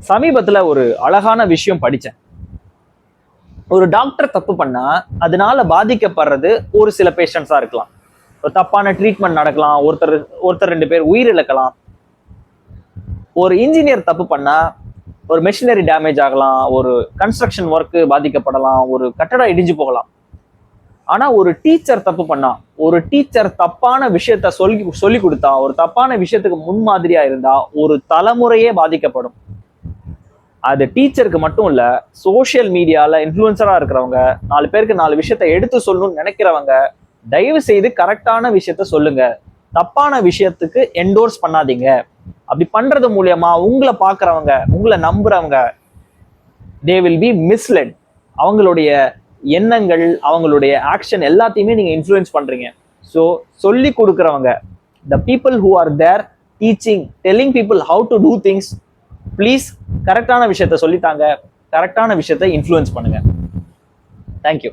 சமீபத்துல ஒரு அழகான விஷயம் படிச்சேன். ஒரு டாக்டர் தப்பு பண்ணா அதனால பாதிக்கப்படுறது ஒரு சில பேஷண்ட்ஸா இருக்கலாம். ஒரு தப்பான ட்ரீட்மெண்ட் நடக்கலாம், ஒருத்தர் ரெண்டு பேர் உயிரிழக்கலாம். ஒரு இன்ஜினியர் தப்பு பண்ணா ஒரு மெஷினரி டேமேஜ் ஆகலாம், ஒரு கன்ஸ்ட்ரக்ஷன் ஒர்க் பாதிக்கப்படலாம், ஒரு கட்டடம் இடிஞ்சு போகலாம். ஆனா ஒரு டீச்சர் தப்பு பண்ணா, ஒரு டீச்சர் தப்பான விஷயத்த சொல்லி கொடுத்தா, ஒரு தப்பான விஷயத்துக்கு முன்மாதிரியா இருந்தா ஒரு தலைமுறையே பாதிக்கப்படும். அது டீச்சருக்கு மட்டும் இல்ல, சோசியல் மீடியால இன்ஃப்ளூயன்சரா இருக்கிறவங்க, 4 பேருக்கு 4 விஷயத்த எடுத்து சொல்லணும்னு நினைக்கிறவங்க, தயவு செய்து கரெக்டான விஷயத்த சொல்லுங்க. தப்பான விஷயத்துக்கு என்டோர்ஸ் பண்ணாதீங்க. அப்படி பண்றது மூலியமா உங்களை பாக்குறவங்க, உங்களை நம்புறவங்க, தே வில் பி மிஸ்லெட். அவங்களுடைய எண்ணங்கள், அவங்களுடைய ஆக்ஷன் எல்லாத்தையுமே நீங்க இன்ஃப்ளூயன்ஸ் பண்றீங்க. ஸோ சொல்லி கொடுக்குறவங்க, the people who are there teaching, telling people how to do things, please கரெக்டான விஷயத்த சொல்லித்தாங்க, கரெக்டான விஷயத்த இன்ஃப்ளூயன்ஸ் பண்ணுங்க. தேங்க்யூ.